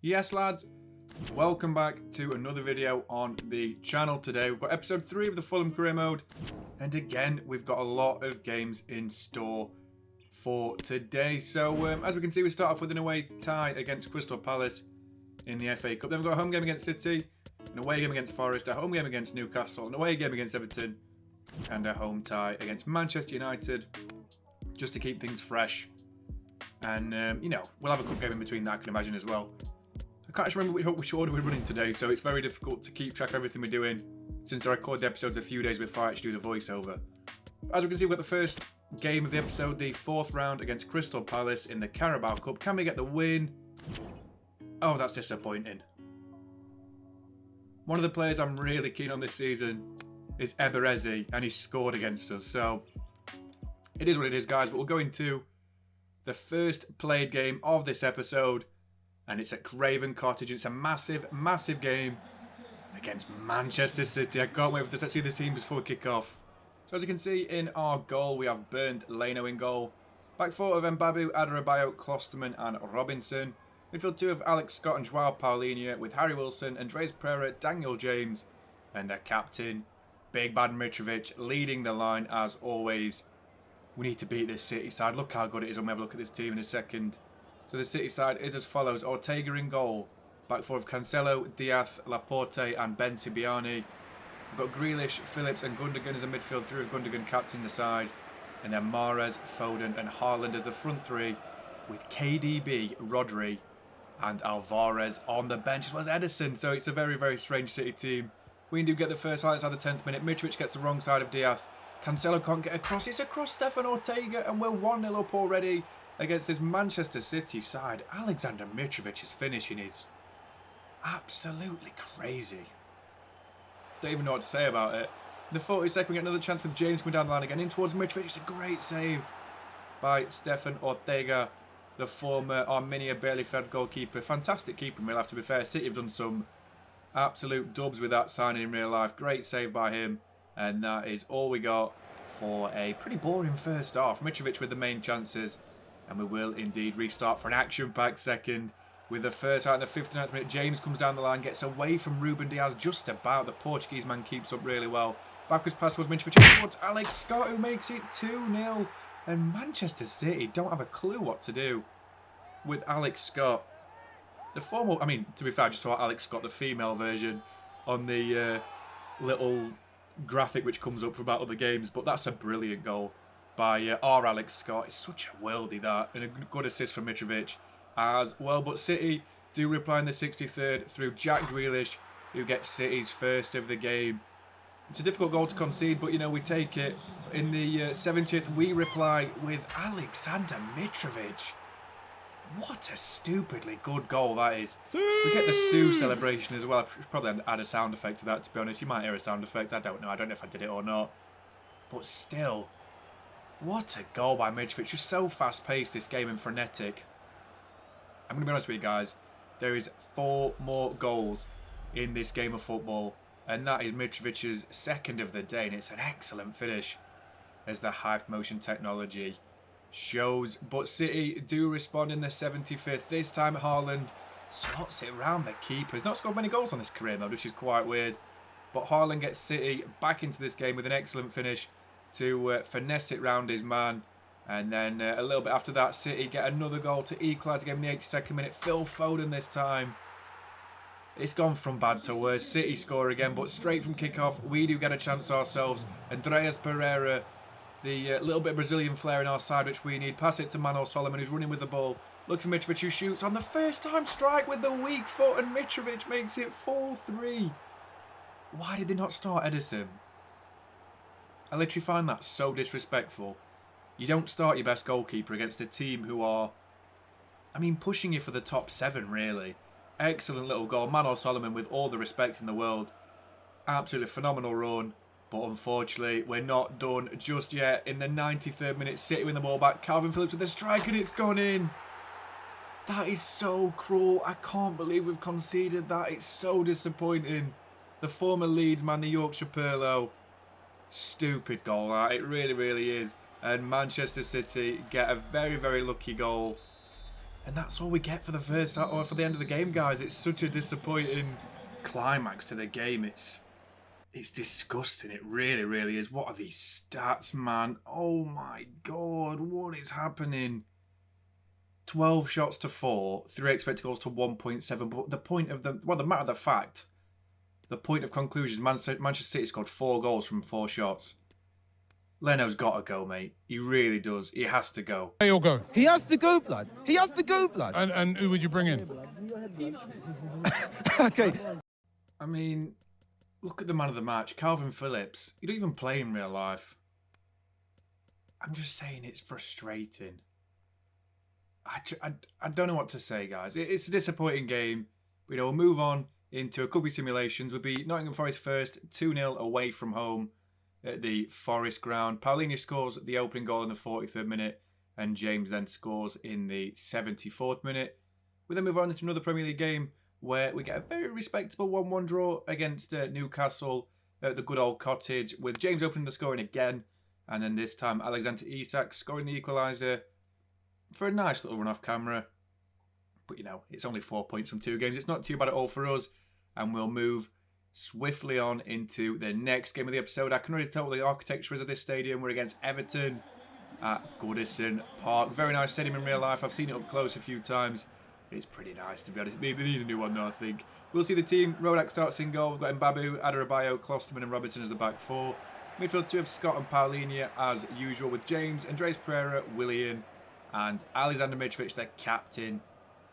Yes lads, welcome back to another video on the channel. Today we've got episode 3 of the Fulham career mode, and again we've got a lot of games in store for today. So as we can see, we start off with an away tie against Crystal Palace in the FA Cup. Then we've got a home game against City, an away game against Forest, a home game against Newcastle, an away game against Everton, and a home tie against Manchester United, just to keep things fresh. And you know, we'll have a cup game in between that, I can imagine, as well. I can't actually remember which order we're running today, so it's very difficult to keep track of everything we're doing since I record the episodes a few days before I actually do the voiceover. As we can see, we've got the first game of the episode, the 4th round against Crystal Palace in the Carabao Cup. Can we get the win? Oh, that's disappointing. One of the players I'm really keen on this season is Eberezi, and he scored against us, so it is what it is, guys. But we'll go into the first played game of this episode, and it's at Craven Cottage. It's a massive, massive game against Manchester City. I can't wait for this. Let's see this team before we kick off. So as you can see in our goal, we have Bernd Leno in goal. Back 4 of Mbabu, Adebayo, Klosterman and Robinson. Midfield 2 of Alex Scott and Joao Paulinho, with Harry Wilson, Andres Pereira, Daniel James, and their captain, Big Bad Mitrovic, leading the line as always. We need to beat this City side. Look how good it is when we have a look at this team in a second. So the City side is as follows. Ortega in goal. Back 4 of Cancelo, Diaz, Laporte and Ben Sibiani. We've got Grealish, Phillips and Gundogan as a midfield 3 of Gundogan captaining the side. And then Mahrez, Foden and Haaland as the front 3, with KDB, Rodri and Alvarez on the bench, as well as Edison. So it's a very, very strange City team. We do get the first highlights at the 10th minute. Mitrovic gets the wrong side of Diaz. Cancelo can't get across. It's across Stefan Ortega, and we're 1-0 up already against this Manchester City side. Alexander Mitrovic's finishing is absolutely crazy. Don't even know what to say about it. In the 42nd, we get another chance with James coming down the line again. In towards Mitrovic. It's a great save by Stefan Ortega, the former Arminia Bielefeld goalkeeper. Fantastic keeper, we'll have to be fair. City have done some absolute dubs with that signing in real life. Great save by him. And that is all we got for a pretty boring first half. Mitrovic with the main chances. And we will indeed restart for an action-packed second with the first out in the 59th minute. James comes down the line, gets away from Ruben Diaz just about. The Portuguese man keeps up really well. Backwards pass towards Mitrovic, towards Alex Scott, who makes it 2-0. And Manchester City don't have a clue what to do with Alex Scott. The former, I mean, to be fair, I just saw Alex Scott, the female version, on the little graphic which comes up for about other games. But that's a brilliant goal by our Alex Scott. It's such a worldie, that, and a good assist from Mitrovic as well. But City do reply in the 63rd through Jack Grealish, who gets City's first of the game. It's a difficult goal to concede, but you know, we take it. In the 70th, we reply with Alexander Mitrovic. What a stupidly good goal that is. We get the Sue celebration as well. I should probably add a sound effect to that, to be honest. You might hear a sound effect. I don't know. I don't know if I did it or not. But still, what a goal by Mitrovic. Just so fast-paced, this game, and frenetic. I'm going to be honest with you guys. There is 4 more goals in this game of football. And that is Mitrovic's second of the day. And it's an excellent finish, as the hype motion technology shows. But City do respond in the 75th. This time Haaland slots it round the keeper. He's not scored many goals on this career mode, which is quite weird. But Haaland gets City back into this game with an excellent finish to finesse it round his man. And then a little bit after that, City get another goal to equalise the game in the 82nd minute. Phil Foden this time. It's gone from bad to worse. City score again, but straight from kickoff, we do get a chance ourselves. Andres Pereira, the little bit of Brazilian flair in our side, which we need. Pass it to Manuel Solomon, who's running with the ball. Look for Mitrovic, who shoots on the first time strike with the weak foot, and Mitrovic makes it 4-3. Why did they not start Edison? I literally find that so disrespectful. You don't start your best goalkeeper against a team who are, I mean, pushing you for the top 7, really. Excellent little goal. Manuel Solomon, with all the respect in the world. Absolutely phenomenal run. But unfortunately, we're not done just yet. In the 93rd minute, City win the ball back. Calvin Phillips with the strike, and it's gone in. That is so cruel. I can't believe we've conceded that. It's so disappointing. The former Leeds man, the Yorkshire Pirlo. Stupid goal, that. It really, really is. And Manchester City get a very, very lucky goal And that's all we get for the first half, or for the end of the game, guys. It's such a disappointing climax to the game. It's disgusting. It really, really is. What are these stats, man? Oh my God, what is happening? 12 shots to 4, 3 expected goals to 1.7. But the point of the matter of the fact, the point of conclusion, Manchester City scored 4 goals from 4 shots. Leno's got to go, mate. He really does. He has to go. He'll go. He has to go, blood. He has to go, blood. And who would you bring in? Okay. I mean, look at the man of the match, Calvin Phillips. He don't even play in real life. I'm just saying it's frustrating. I don't know what to say, guys. It's a disappointing game. You know, we'll move on into a couple of simulations. We'll be Nottingham Forest first, 2-0 away from home at the Forest ground. Paulinho scores the opening goal in the 43rd minute, and James then scores in the 74th minute. We then move on into another Premier League game where we get a very respectable 1-1 draw against Newcastle at the good old Cottage, with James opening the scoring again, and then this time Alexander Isak scoring the equaliser for a nice little run off camera. But, you know, it's only 4 points from 2 games. It's not too bad at all for us. And we'll move swiftly on into the next game of the episode. I can already tell what the architecture is of this stadium. We're against Everton at Goodison Park. Very nice stadium in real life. I've seen it up close a few times. It's pretty nice, to be honest. They need a new one, though, I think. We'll see the team. Rodak starts in goal. We've got Mbabu, Adebayo, Klosterman and Robertson as the back 4. Midfield 2 of Scott and Paulinho as usual, with James, Andres Pereira, Willian and Alexander Mitrovic, their captain,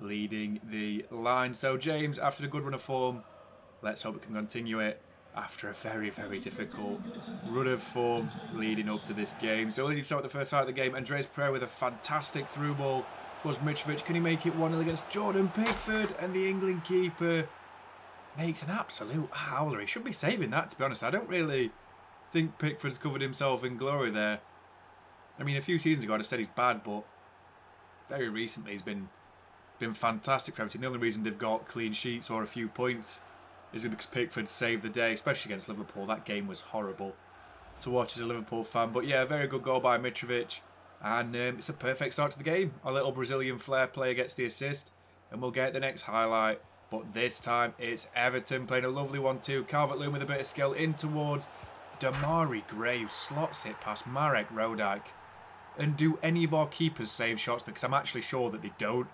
leading the line. So James, after a good run of form, let's hope we can continue it after a very, very difficult run of form leading up to this game. So we'll need to start with the first half of the game. Andres Pereira with a fantastic through ball towards Mitrovic. Can he make it 1-0 against Jordan Pickford? And the England keeper makes an absolute howler. He should be saving that, to be honest. I don't really think Pickford's covered himself in glory there. I mean, a few seasons ago I'd have said he's bad, but very recently he's been fantastic for Everton. The only reason they've got clean sheets or a few points is because Pickford saved the day, especially against Liverpool. That game was horrible to watch as a Liverpool fan. But yeah, a very good goal by Mitrovic. And it's a perfect start to the game. A little Brazilian flair player gets the assist. And we'll get the next highlight. But this time it's Everton playing a lovely 1-2. Calvert-Lewin with a bit of skill in towards Damari Gray, who slots it past Marek Rodak. And do any of our keepers save shots? Because I'm actually sure that they don't.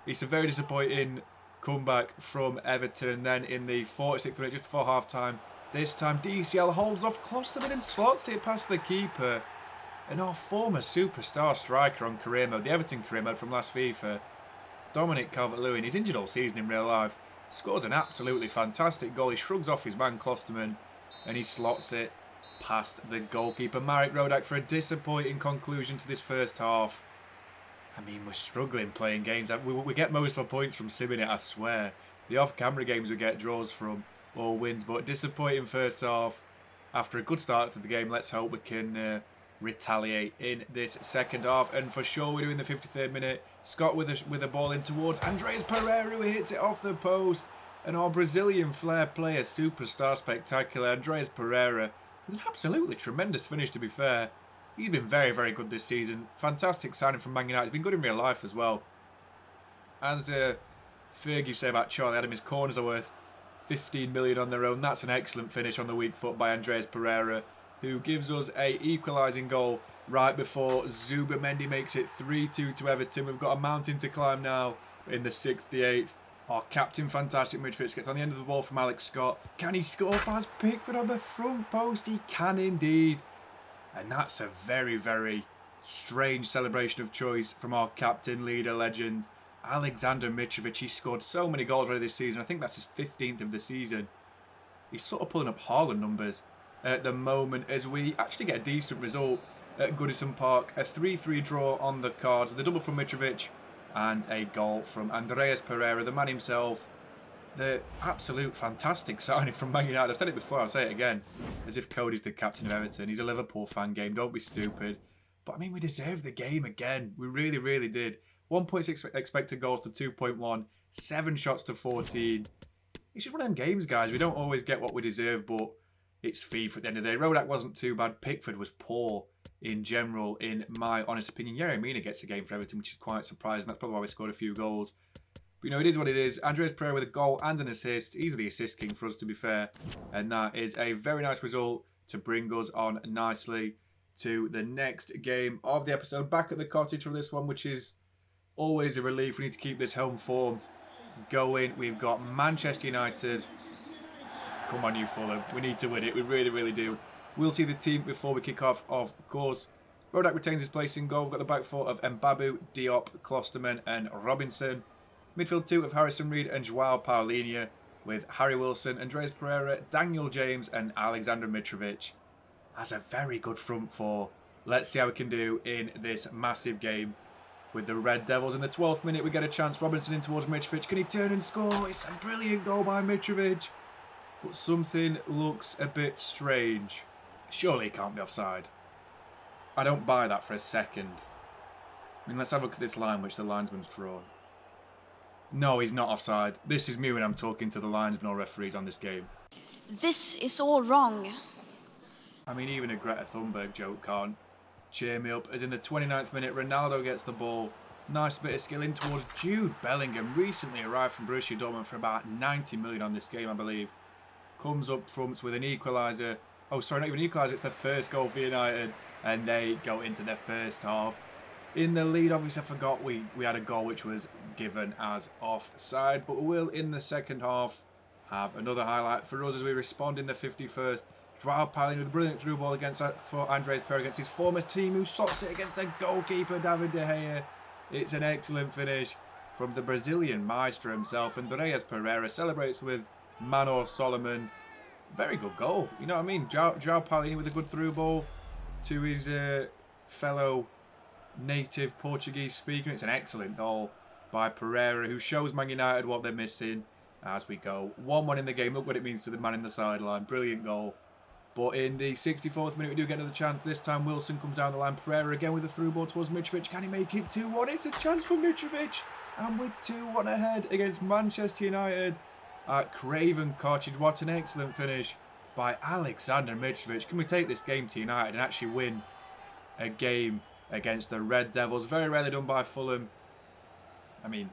It's a very disappointing comeback from Everton. And then in the 46th minute, just before half-time, this time DCL holds off Klosterman and slots it past the keeper. And our former superstar striker on career mode, the Everton career mode from last FIFA, Dominic Calvert-Lewin, he's injured all season in real life, scores an absolutely fantastic goal. He shrugs off his man Klosterman and he slots it past the goalkeeper, Marek Rodak, for a disappointing conclusion to this first half. I mean, we're struggling playing games. We get most of our points from simming it, I swear. The off-camera games we get draws from or wins, but disappointing first half. After a good start to the game, let's hope we can retaliate in this second half. And for sure, we're doing the 53rd minute. Scott with a ball in towards Andres Pereira, who hits it off the post. And our Brazilian flair player, superstar spectacular, Andres Pereira, with an absolutely tremendous finish, to be fair. He's been very, very good this season. Fantastic signing from Man United. He's been good in real life as well. As Fergie say about Charlie Adam, his corners are worth 15 million on their own. That's an excellent finish on the weak foot by Andres Pereira, who gives us a equalising goal right before Zubimendi makes it 3-2 to Everton. We've got a mountain to climb now in the 68th. Our captain, fantastic Mitrovic, gets on the end of the ball from Alex Scott. Can he score past Pickford on the front post? He can indeed. And that's a very, very strange celebration of choice from our captain, leader, legend, Alexander Mitrovic. He's scored so many goals already this season. I think that's his 15th of the season. He's sort of pulling up Haaland numbers at the moment as we actually get a decent result at Goodison Park. A 3-3 draw on the cards with a double from Mitrovic and a goal from Andreas Pereira, the man himself. The absolute fantastic signing from Man United. I've said it before, I'll say it again. As if Cody's the captain of Everton. He's a Liverpool fan game, don't be stupid. But I mean, we deserved the game again. We really, really did. 1.6 expected goals to 2.1. 7 shots to 14. It's just one of them games, guys. We don't always get what we deserve, but it's FIFA at the end of the day. Rodak wasn't too bad. Pickford was poor in general, in my honest opinion. Yerry Mina gets a game for Everton, which is quite surprising. That's probably why we scored a few goals. But, you know, it is what it is. Andreas Pereira with a goal and an assist. He's the assist king for us, to be fair. And that is a very nice result to bring us on nicely to the next game of the episode. Back at the cottage for this one, which is always a relief. We need to keep this home form going. We've got Manchester United. Come on, you Fulham. We need to win it. We really, really do. We'll see the team before we kick off, of course. Rodak retains his place in goal. We've got the back four of Mbabu, Diop, Klosterman and Robinson. Midfield two of Harrison Reed and Joao Paulinho, with Harry Wilson, Andreas Pereira, Daniel James and Alexander Mitrovic. That's a very good front four. Let's see how we can do in this massive game with the Red Devils. In the 12th minute, we get a chance. Robinson in towards Mitrovic. Can he turn and score? It's a brilliant goal by Mitrovic. But something looks a bit strange. Surely he can't be offside. I don't buy that for a second. I mean, let's have a look at this line, which the linesman's drawn. No, he's not offside. This is me when I'm talking to the linesman or referees on this game. This is all wrong. I mean, even a Greta Thunberg joke can't cheer me up. As in the 29th minute, Ronaldo gets the ball. Nice bit of skill in towards Jude Bellingham. Recently arrived from Borussia Dortmund for about 90 million on this game, I believe. Comes up trumps with an equaliser. Oh, sorry, not even equaliser. It's the first goal for United. And they go into their first half in the lead. Obviously, I forgot we had a goal which was given as offside. But we will, in the second half, have another highlight for us as we respond in the 51st. Joao Paulinho with a brilliant through ball for Andreas Pereira against his former team, who slots it against the goalkeeper, David De Gea. It's an excellent finish from the Brazilian maestro himself. Andreas Pereira celebrates with Manor Solomon. Very good goal. You know what I mean? Joao Paulinho with a good through ball to his fellow native Portuguese speaker. It's an excellent goal by Pereira, who shows Man United what they're missing as we go 1-1 in the game. Look what it means to the man in the sideline. Brilliant goal. But in the 64th minute, we do get another chance. This time, Wilson comes down the line. Pereira again with a through ball towards Mitrovic. Can he make it 2-1? It's a chance for Mitrovic. And with 2-1 ahead against Manchester United at Craven Cottage. What an excellent finish by Alexander Mitrovic. Can we take this game to United and actually win a game against the Red Devils? Very rarely done by Fulham. I mean,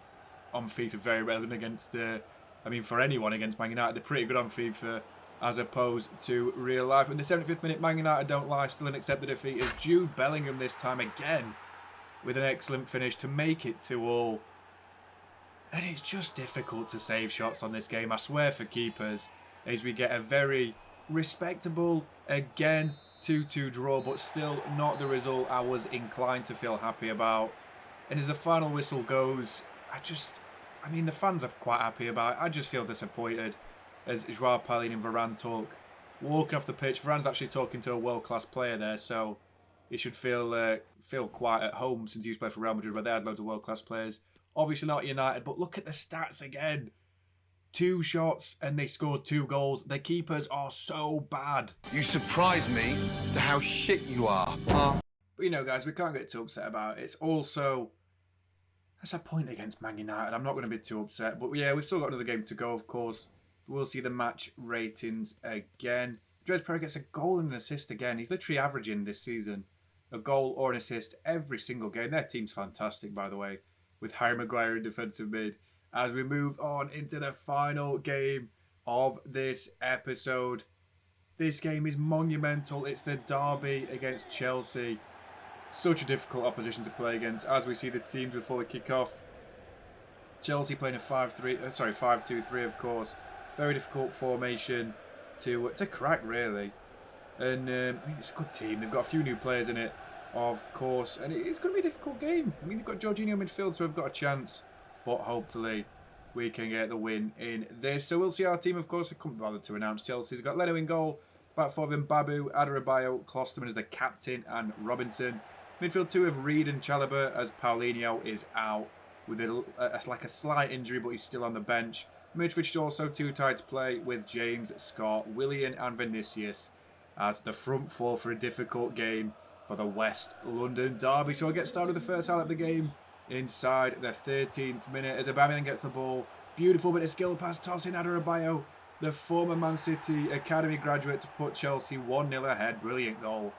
on FIFA, very rarely done against, for anyone against Man United. They're pretty good on FIFA as opposed to real life. In the 75th minute, Man United don't lie still and accept the defeat as Jude Bellingham this time again with an excellent finish to make it 2-2. And it's just difficult to save shots on this game, I swear, for keepers, as we get a very respectable, again, 2-2 draw, but still not the result I was inclined to feel happy about. And as the final whistle goes, the fans are quite happy about it. I just feel disappointed as Joao Paulinho and Varane talk. Walking off the pitch, Varane's actually talking to a world-class player there, so he should feel quite at home since he used to play for Real Madrid, where they had loads of world-class players. Obviously not United, but look at the stats again. 2 shots and they scored 2 goals. The keepers are so bad. You surprise me to how shit you are. But you know, guys, we can't get too upset about it. It's also, that's a point against Man United. I'm not going to be too upset. But yeah, we've still got another game to go, of course. We'll see the match ratings again. Andreas Pereira gets a goal and an assist again. He's literally averaging this season a goal or an assist every single game. Their team's fantastic, by the way, with Harry Maguire in defensive mid. As we move on into the final game of this episode. This game is monumental. It's the derby against Chelsea. Such a difficult opposition to play against, as we see the teams before we kick off. Chelsea playing a 5-2-3, of course. Very difficult formation to crack, really. And it's a good team. They've got a few new players in it, of course, and it's going to be a difficult game. I mean, they've got Jorginho midfield, so we've got a chance. But hopefully we can get the win in this. So we'll see our team, of course. I couldn't bother to announce Chelsea's got Leno in goal. Back four of Mbabu, Adebayo, Klosterman as the captain, and Robinson. Midfield 2 of Reed and Chalobah, as Paulinho is out with a slight injury, but he's still on the bench. Mitrovic is also too tight to play with James, Scott, Willian and Vinicius as the front four for a difficult game for the West London derby. So we'll get started with the first half of the game inside the 13th minute as Aubameyang gets the ball. Beautiful bit of skill pass, tossing Adebayo. the former Man City Academy graduate, to put Chelsea 1-0 ahead. Brilliant goal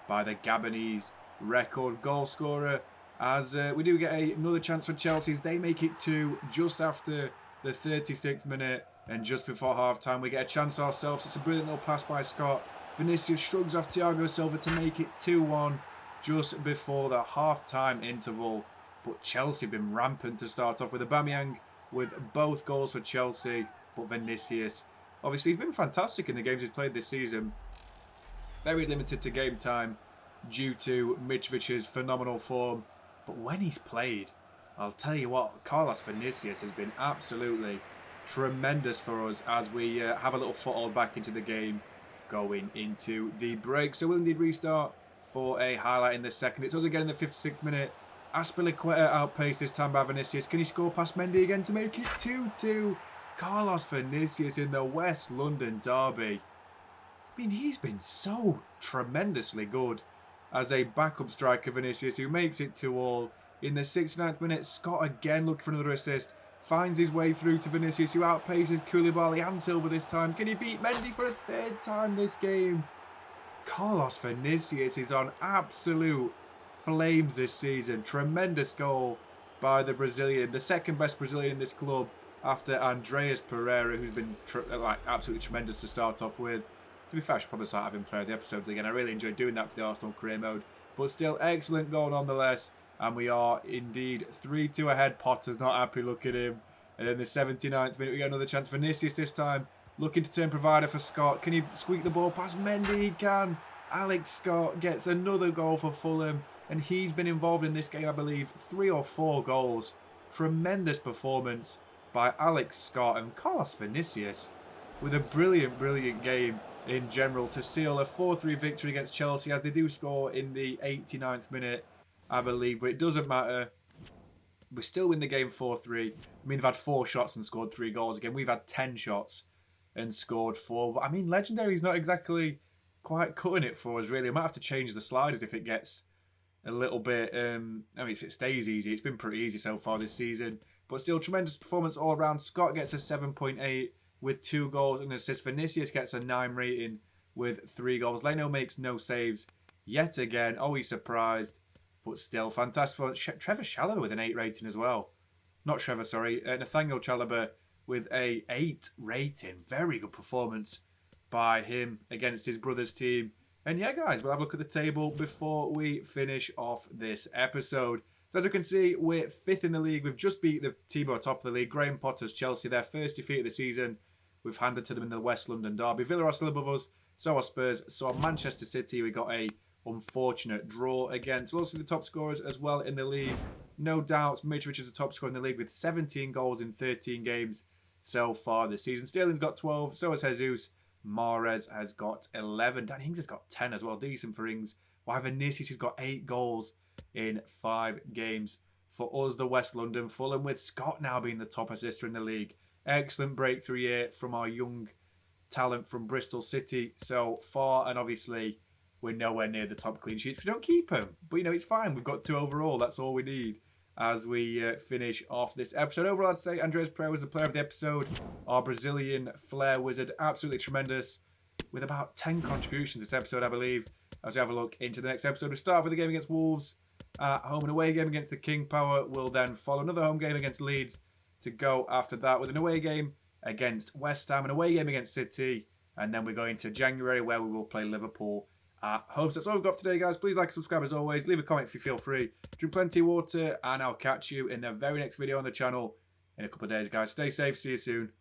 by the Gabonese record goal scorer. As we do get another chance for Chelsea, they make it 2 just after the 36th minute, and just before half-time we get a chance ourselves. It's a brilliant little pass by Scott. Vinicius shrugs off Thiago Silva to make it 2-1 just before the half-time interval. But Chelsea have been rampant to start off, with Aubameyang with both goals for Chelsea, but Vinicius, obviously, he's been fantastic in the games he's played this season. Very limited to game time due to Mitrovic's phenomenal form. But when he's played, I'll tell you what, Carlos Vinicius has been absolutely tremendous for us as we have a little foothold back into the game going into the break. So we'll indeed restart for a highlight in the second. It's us again in the 56th minute. Azpilicueta outpaced this time by Vinicius. Can he score past Mendy again to make it 2-2? Carlos Vinicius in the West London derby. I mean, he's been so tremendously good as a backup striker, Vinicius, who makes it 2-2. In the 69th minute, Scott again looking for another assist. Finds his way through to Vinicius, who outpaces Koulibaly and Silva this time. Can he beat Mendy for a third time this game? Carlos Vinicius is on absolute flames this season. Tremendous goal by the Brazilian, the second best Brazilian in this club after Andreas Pereira, who's been absolutely tremendous to start off with. To be fair, I should probably start having player of the episodes again. I really enjoyed doing that for the Arsenal career mode. But still, excellent goal nonetheless. And we are indeed 3-2 ahead. Potter's not happy, look at him. And then the 79th minute, we get another chance. Vinicius this time, looking to turn provider for Scott. Can he squeak the ball past Mendy? He can. Alex Scott gets another goal for Fulham. And he's been involved in this game, I believe, 3 or 4 goals. Tremendous performance by Alex Scott, and Carlos Vinicius with a brilliant game in general to seal a 4-3 victory against Chelsea, as they do score in the 89th minute, I believe. But it doesn't matter. We still win the game 4-3. I mean, they've had 4 shots and scored 3 goals again. We've had 10 shots and scored 4. But I mean, Legendary's not exactly quite cutting it for us, really. I might have to change the sliders if it gets a little bit... I mean, if it stays easy. It's been pretty easy so far this season. But still, tremendous performance all around. Scott gets a 7.8 with 2 goals and an assist. Vinicius gets a 9 rating with 3 goals. Leno makes no saves yet again. Always surprised, but still fantastic performance. Trevor Chalobah with an 8 rating as well. Not Trevor, sorry. Nathaniel Chalobah with a 8 rating. Very good performance by him against his brother's team. And yeah, guys, we'll have a look at the table before we finish off this episode. So as you can see, we're 5th in the league. We've just beat the team who are top of the league, Graham Potter's Chelsea, their first defeat of the season. We've handed to them in the West London derby. Villa are still above us, so are Spurs, so are Manchester City. We got a unfortunate draw against. We're also the top scorers as well in the league. No doubt, Mitrovic is the top scorer in the league with 17 goals in 13 games so far this season. Sterling's got 12, so has Jesus. Mahrez has got 11. Dan Ings has got 10 as well. Decent for Ings. While Vinicius has got 8 goals in 5 games. For us, the West London, Fulham, with Scott now being the top assister in the league. Excellent breakthrough year from our young talent from Bristol City so far. And obviously, we're nowhere near the top clean sheets. We don't keep him. But, you know, it's fine. We've got 2 overall. That's all we need as we finish off this episode. Overall, I'd say Andreas Pereira was the player of the episode. Our Brazilian flair wizard, absolutely tremendous, with about 10 contributions this episode, I believe. As we have a look into the next episode, we start with a game against Wolves, home and away game against the King Power. Will then follow another home game against Leeds to go after that, with an away game against West Ham, an away game against City, and then we're going to January, where we will play Liverpool at home. So that's all we've got for today, guys. Please like and subscribe as always. Leave a comment if you feel free. Drink plenty of water, and I'll catch you in the very next video on the channel in a couple of days, guys. Stay safe. See you soon.